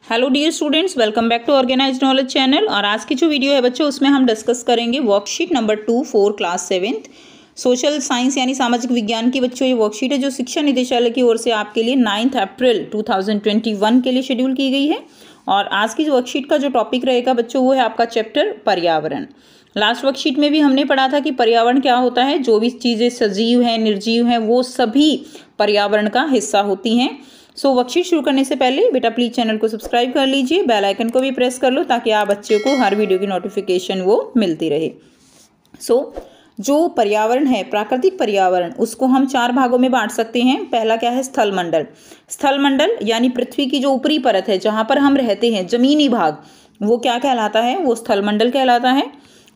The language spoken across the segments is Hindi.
Hello dear students, welcome back to organised knowledge channel. और आज की जो वीडियो है बच्चों, उसमें हम डिस्कस करेंगे worksheet number 2 for class 7th social science यानी सामाजिक विज्ञान की बच्चों ये वर्कशीट है जो शिक्षा निदेशालय की ओर से आपके लिए 9 अप्रैल 2021 के लिए शेड्यूल की गई है। और आज की वर्कशीट का जो टॉपिक रहेगा बच्चों वो है आपका चैप्टर पर्यावरण। लास्ट वर्कशीट में भी हमने पढ़ा था कि पर्यावरण क्या होता है। जो भी चीज़ें सजीव हैं, निर्जीव हैं, वो सभी पर्यावरण का हिस्सा होती हैं। वर्कशीट शुरू करने से पहले बेटा प्लीज चैनल को सब्सक्राइब कर लीजिए, बेल आइकन को भी प्रेस कर लो ताकि आप बच्चों को हर वीडियो की नोटिफिकेशन वो मिलती रहे। जो पर्यावरण है, प्राकृतिक पर्यावरण, उसको हम 4 भागों में बांट सकते हैं। पहला क्या है? स्थल मंडल। स्थल मंडल यानी पृथ्वी की जो ऊपरी परत है जहाँ पर हम रहते हैं, जमीनी भाग, वो क्या कहलाता है? वो स्थल मंडल कहलाता है।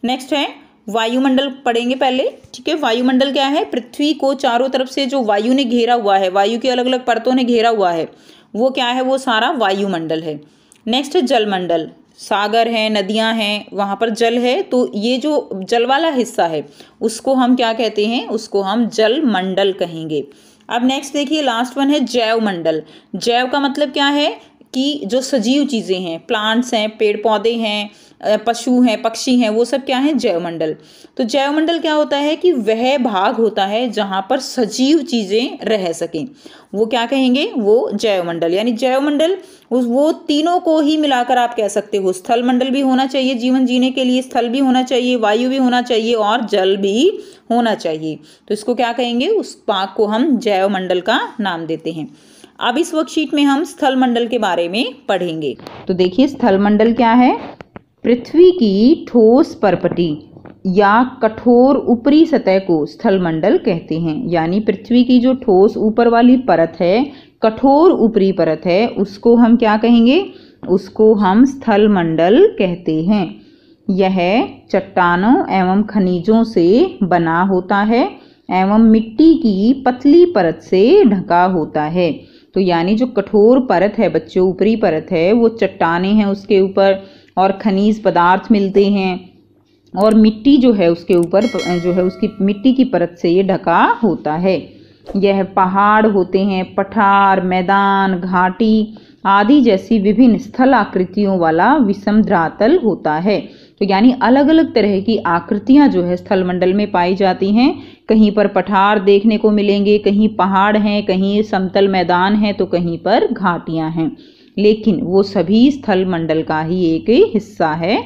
नेक्स्ट है वायुमंडल, पढ़ेंगे पहले, ठीक है। वायुमंडल क्या है? पृथ्वी को चारों तरफ से जो वायु ने घेरा हुआ है, वायु की अलग अलग परतों ने घेरा हुआ है, वो क्या है? वो सारा वायुमंडल है। नेक्स्ट है जलमंडल। सागर है, नदियां हैं, वहाँ पर जल है, तो ये जो जल वाला हिस्सा है उसको हम क्या कहते हैं? उसको हम जलमंडल कहेंगे। अब नेक्स्ट देखिए, लास्ट वन है जैव मंडल। जैव का मतलब क्या है? कि जो सजीव चीज़ें हैं, प्लांट्स हैं, पेड़ पौधे हैं, पशु हैं, पक्षी हैं, वो सब क्या है? जैवमंडल। तो जैवमंडल क्या होता है कि वह भाग होता है जहाँ पर सजीव चीज़ें रह सकें, वो क्या कहेंगे? वो जैवमंडल। यानी जैवमंडल वो तीनों को ही मिलाकर आप कह सकते हो। स्थल मंडल भी होना चाहिए जीवन जीने के लिए, स्थल भी होना चाहिए, वायु भी होना चाहिए और जल भी होना चाहिए। तो इसको क्या कहेंगे? उस भाग को हम जैवमंडल का नाम देते हैं। अब इस वर्कशीट में हम स्थल मंडल के बारे में पढ़ेंगे। तो देखिए, स्थल मंडल क्या है? पृथ्वी की ठोस परपटी या कठोर ऊपरी सतह को स्थल मंडल कहते हैं। यानी पृथ्वी की जो ठोस ऊपर वाली परत है, कठोर ऊपरी परत है, उसको हम क्या कहेंगे? उसको हम स्थल मंडल कहते हैं। यह चट्टानों एवं खनिजों से बना होता है एवं मिट्टी की पतली परत से ढका होता है। तो यानी जो कठोर परत है बच्चों, ऊपरी परत है, वो चट्टानें हैं उसके ऊपर और खनिज पदार्थ मिलते हैं, और मिट्टी जो है उसके ऊपर जो है उसकी मिट्टी की परत से ये ढका होता है। यह पहाड़ होते हैं, पठार, मैदान, घाटी आदि जैसी विभिन्न स्थल आकृतियों वाला विषम धरातल होता है। तो यानी अलग अलग तरह की आकृतियां जो है स्थल मंडल में पाई जाती हैं। कहीं पर पठार देखने को मिलेंगे, कहीं पहाड़ हैं, कहीं समतल मैदान है, तो कहीं पर घाटियां हैं, लेकिन वो सभी स्थल मंडल का ही एक हिस्सा है।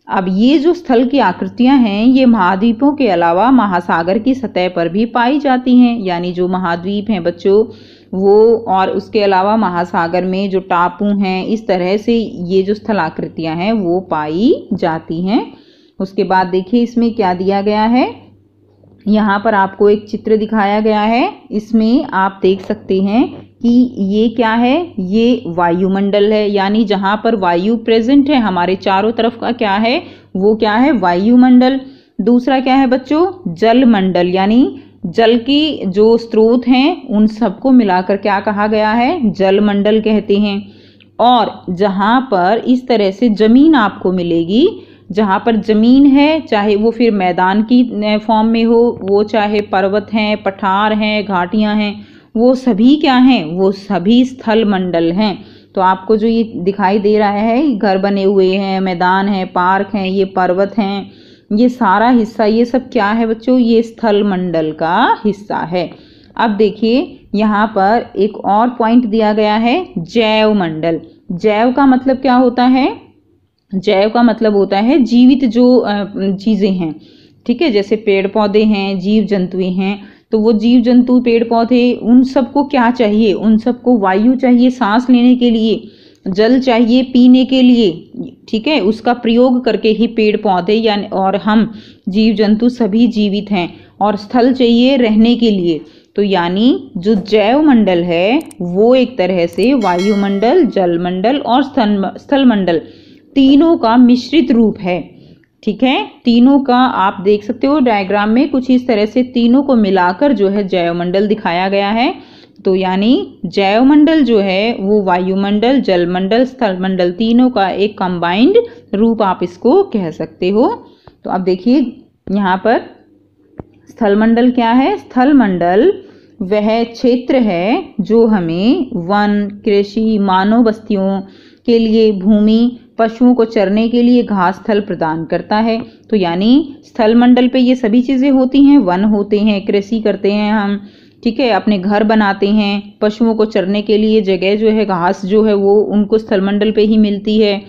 अब ये जो स्थल की आकृतियां हैं, ये महाद्वीपों के अलावा महासागर की सतह पर भी पाई जाती हैं। यानी जो महाद्वीप हैं बच्चों वो, और उसके अलावा महासागर में जो टापू हैं, इस तरह से ये जो स्थल आकृतियां हैं वो पाई जाती हैं। उसके बाद देखिए इसमें क्या दिया गया है। यहाँ पर आपको एक चित्र दिखाया गया है। इसमें आप देख सकते हैं कि ये क्या है? ये वायुमंडल है। यानी जहाँ पर वायु प्रेजेंट है हमारे चारों तरफ का क्या है? वो क्या है? वायुमंडल। दूसरा क्या है बच्चों? जलमंडल। यानी जल की जो स्रोत हैं उन सबको मिलाकर क्या कहा गया है? जलमंडल कहते हैं। और जहाँ पर इस तरह से जमीन आपको मिलेगी, जहाँ पर जमीन है, चाहे वो फिर मैदान की फॉर्म में हो, वो चाहे पर्वत हैं, पठार हैं, घाटियाँ हैं, वो सभी क्या हैं? वो सभी स्थल मंडल हैं। तो आपको जो ये दिखाई दे रहा है, घर बने हुए हैं, मैदान है, पार्क हैं, ये पर्वत हैं, ये सारा हिस्सा, ये सब क्या है बच्चों? ये स्थल मंडल का हिस्सा है। अब देखिए यहाँ पर एक और पॉइंट दिया गया है, जैव मंडल। जैव का मतलब क्या होता है? जैव का मतलब होता है जीवित जो चीज़ें हैं, ठीक है। जैसे पेड़ पौधे हैं, जीव जंतु हैं, तो वो जीव जंतु, पेड़ पौधे, उन सबको क्या चाहिए? उन सबको वायु चाहिए सांस लेने के लिए, जल चाहिए पीने के लिए, ठीक है। उसका प्रयोग करके ही पेड़ पौधे यानी और हम जीव जंतु सभी जीवित हैं, और स्थल चाहिए रहने के लिए। तो यानी जो जैव मंडल है वो एक तरह से वायुमंडल, जलमंडल और स्थल मंडल तीनों का मिश्रित रूप है, ठीक है। तीनों का आप देख सकते हो डायग्राम में, कुछ इस तरह से तीनों को मिलाकर जो है जैवमंडल दिखाया गया है। तो यानी जैवमंडल जो है वो वायुमंडल, जलमंडल, स्थलमंडल तीनों का एक कंबाइंड रूप आप इसको कह सकते हो। तो अब देखिए यहाँ पर स्थलमंडल क्या है? स्थलमंडल वह क्षेत्र है जो हमें वन, कृषि, मानव बस्तियों के लिए भूमि, पशुओं को चरने के लिए घास स्थल प्रदान करता है। तो यानी स्थल मंडल पे ये सभी चीज़ें होती हैं, वन होते हैं, कृषि करते हैं हम, ठीक है, अपने घर बनाते हैं, पशुओं को चरने के लिए जगह जो है, घास जो है वो उनको स्थल मंडल पे ही मिलती है।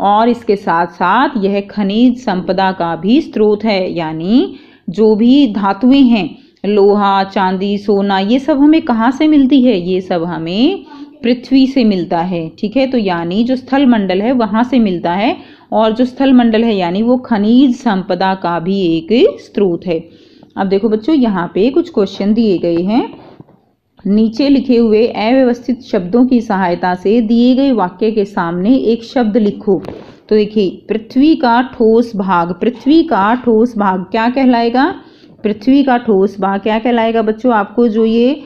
और इसके साथ साथ यह खनिज संपदा का भी स्रोत है, यानी जो भी धातुएं हैं, लोहा, चांदी, सोना, ये सब हमें कहाँ से मिलती है? ये सब हमें पृथ्वी से मिलता है, ठीक है। तो यानी जो स्थल मंडल है वहाँ से मिलता है, और जो स्थल मंडल है यानी वो खनिज संपदा का भी एक स्रोत है। अब देखो बच्चों, यहाँ पे कुछ क्वेश्चन दिए गए हैं। नीचे लिखे हुए अव्यवस्थित शब्दों की सहायता से दिए गए वाक्य के सामने एक शब्द लिखो। तो देखिए, पृथ्वी का ठोस भाग, पृथ्वी का ठोस भाग क्या कहलाएगा? पृथ्वी का ठोस भाग क्या कहलाएगा बच्चों? आपको जो ये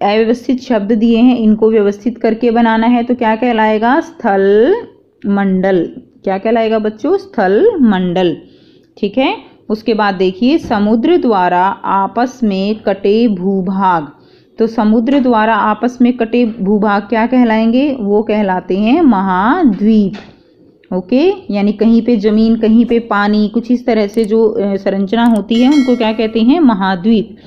अव्यवस्थित शब्द दिए हैं इनको व्यवस्थित करके बनाना है, तो क्या कहलाएगा? स्थल मंडल। क्या कहलाएगा बच्चों? स्थल मंडल, ठीक है। उसके बाद देखिए, समुद्र द्वारा आपस में कटे भूभाग। तो समुद्र द्वारा आपस में कटे भूभाग क्या कहलाएंगे? वो कहलाते हैं महाद्वीप। ओके, यानी कहीं पे जमीन, कहीं पे पानी, कुछ इस तरह से जो संरचना होती है उनको क्या कहते हैं? महाद्वीप।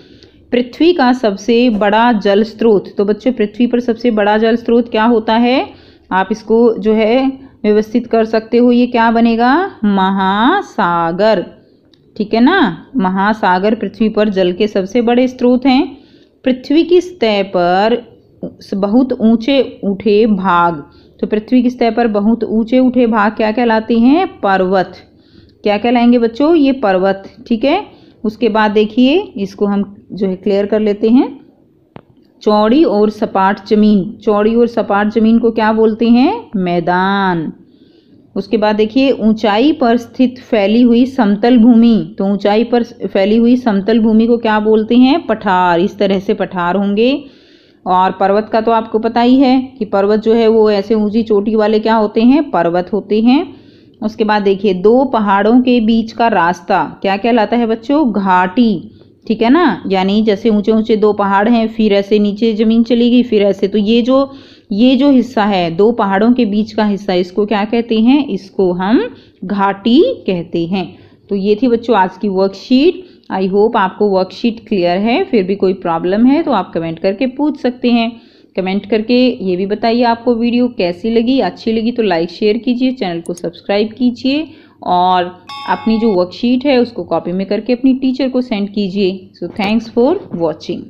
पृथ्वी का सबसे बड़ा जल स्रोत। तो बच्चों, पृथ्वी पर सबसे बड़ा जल स्रोत क्या होता है? आप इसको जो है व्यवस्थित कर सकते हो, ये क्या बनेगा? महासागर, ठीक है ना। महासागर पृथ्वी पर जल के सबसे बड़े स्रोत हैं। पृथ्वी की सतह पर बहुत ऊंचे उठे भाग। तो पृथ्वी की सतह पर बहुत ऊंचे उठे भाग क्या कहलाते हैं? पर्वत। क्या कहलाएंगे बच्चों? ये पर्वत, ठीक है। उसके बाद देखिए, इसको हम जो है क्लियर कर लेते हैं। चौड़ी और सपाट जमीन, चौड़ी और सपाट जमीन को क्या बोलते हैं? मैदान। उसके बाद देखिए, ऊंचाई पर स्थित फैली हुई समतल भूमि। तो ऊंचाई पर फैली हुई समतल भूमि को क्या बोलते हैं? पठार। इस तरह से पठार होंगे। और पर्वत का तो आपको पता ही है कि पर्वत जो है वो ऐसे ऊंची चोटी वाले क्या होते हैं? पर्वत होते हैं। उसके बाद देखिए, दो पहाड़ों के बीच का रास्ता क्या कहलाता है बच्चों? घाटी, ठीक है ना। यानी जैसे ऊंचे ऊंचे दो पहाड़ हैं, फिर ऐसे नीचे जमीन चली गई, फिर ऐसे, तो ये जो हिस्सा है, दो पहाड़ों के बीच का हिस्सा, इसको क्या कहते हैं? इसको हम घाटी कहते हैं। तो ये थी बच्चों आज की वर्कशीट। आई होप आपको वर्कशीट क्लियर है। फिर भी कोई प्रॉब्लम है तो आप कमेंट करके पूछ सकते हैं। कमेंट करके ये भी बताइए आपको वीडियो कैसी लगी। अच्छी लगी तो लाइक शेयर कीजिए, चैनल को सब्सक्राइब कीजिए, और अपनी जो वर्कशीट है उसको कॉपी में करके अपनी टीचर को सेंड कीजिए। So thanks for watching.